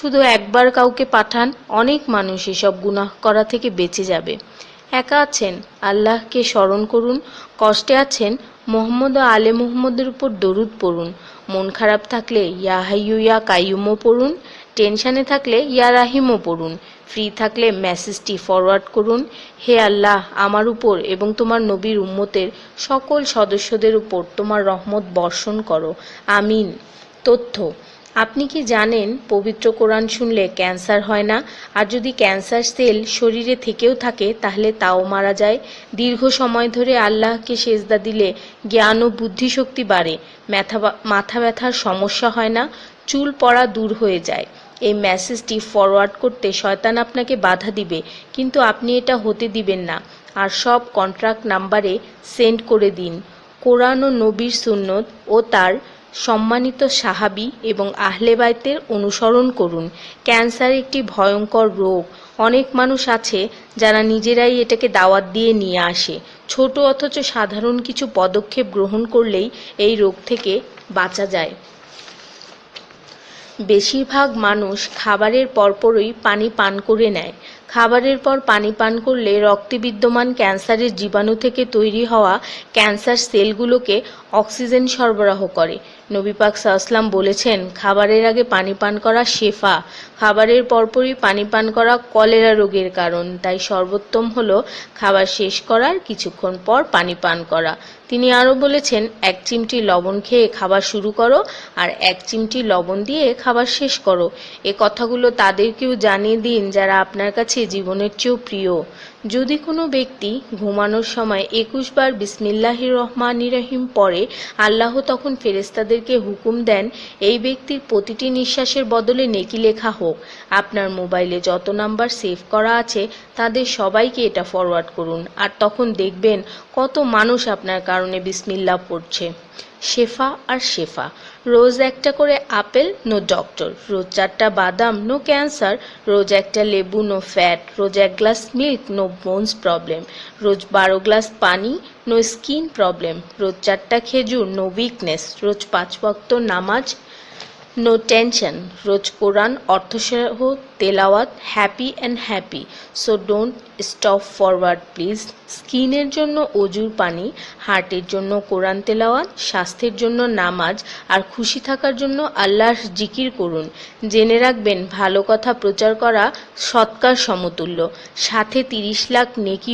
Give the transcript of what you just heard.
শুধু একবার কাউকে পাঠান, অনেক মানুষ এসব গুনাহ করা থেকে বেঁচে যাবে। একা আছেন, আল্লাহকে স্মরণ করুন। কষ্টে আছেন, মোহাম্মদ ও আলে মুহাম্মদের উপর দরুদ পড়ুন। মন খারাপ থাকলে ইয়া হাইয়ু ইয়া কাইয়ুমও পড়ুন। টেনশনে থাকলে ইয়া রাহিমও পড়ুন। ফ্রি থাকলে মেসেজটি ফরওয়ার্ড করুন, হে আল্লাহ, আমার উপর এবং তোমার নবীর উম্মতের সকল সদস্যদের উপর তোমার রহমত বর্ষণ করো, আমিন। তথ্য: আপনি কি জানেন পবিত্র কোরআন শুনলে ক্যান্সার হয় না? আর যদি ক্যান্সার সেল শরীরে থেকেও থাকে তাহলে তাও মারা যায়। দীর্ঘ সময় ধরে আল্লাহকে সেজদা দিলে জ্ঞান ও বুদ্ধিশক্তি বাড়ে। মাথা ব্যথার সমস্যা হয় না, চুল পড়া দূর হয়ে যায়। এই মেসেজটি ফরওয়ার্ড করতে শয়তান আপনাকে বাধা দিবে, কিন্তু আপনি এটা হতে দিবেন না। আর সব কন্ট্রাক্ট নাম্বারে সেন্ড করে দিন। কোরআন ও নবীর সুন্নত ও তার সম্মানিত সাহাবী এবং আহলে বাইতের অনুসরণ করুন। ক্যান্সার একটি ভয়ঙ্কর রোগ। অনেক মানুষ আছে যারা নিজেরাই এটাকে দাওয়াত দিয়ে নিয়ে আসে। ছোট অথচ সাধারণ কিছু পদক্ষেপ গ্রহণ করলেই এই রোগ থেকে বাঁচা যায়। বেশিরভাগ মানুষ খাবারের পরপরই পানি পান করে নেয়। খাবারের পর পানি পান করলে রক্তে বিদ্যমান ক্যান্সারের জীবাণু থেকে তৈরি হওয়া ক্যান্সার সেলগুলোকে অক্সিজেন সরবরাহ করে। নবী পাক সাল্লাল্লাহু বলেছেন, খাবারের আগে পানি পান করা শেফা। খাবারের পরপরই পানি পান করা কলেরা রোগের কারণ। তাই সর্বোত্তম হলো খাবার শেষ করার কিছুক্ষণ পর পানি পান করা। তিনি আরও বলেছেন, 1 চিমটি লবণ খেয়ে খাবার শুরু করো আর 1 চিমটি লবণ দিয়ে খাবার শেষ করো। এ কথাগুলো তাদেরকেও জানিয়ে দিন যারা আপনার কাছে জীবনের চেয়েও প্রিয়। যদি কোনো ব্যক্তি ঘুমানোর সময় 21 বার বিসমিল্লাহির রহমানির রহিম পড়ে, আল্লাহ তখন ফেরেশতাদেরকে হুকুম দেন এই ব্যক্তির প্রতিটি নিঃশ্বাসের বদলে নেকি লেখা হোক। আপনার মোবাইলে যত নাম্বার সেভ করা আছে তাদের সবাইকে এটা ফরওয়ার্ড করুন, আর তখন দেখবেন কত মানুষ আপনার কারণে বিসমিল্লাহ পড়ছে। শেফা আর শেফা: রোজ একটা করে আপেল, নো ডক্টর। রোজ 4টা বাদাম, নো ক্যান্সার। রোজ একটা লেবু, নো ফ্যাট। রোজ 1 glass milk, no bones problem. রোজ 12 গ্লাস পানি, নো স্কিন প্রবলেম। রোজ 4টা খেজুর, নো উইকনেস। রোজ 5 ওয়াক্ত নামাজ, নো টেনশন। রোজ কোরআন অর্থসহ তেলাওয়াত, happy and happy. So don't stop forward please. স্কিনের জন্য অজুর পানি, হার্টের জন্য কোরআন তেলাওয়াত, স্বাস্থ্যের জন্য নামাজ, আর খুশি থাকার জন্য আল্লাহর জিকির করুন। জেনে রাখবেন, ভালো কথা প্রচার করা সৎকার সমতুল্য, সাথে 30 লাখ নেকি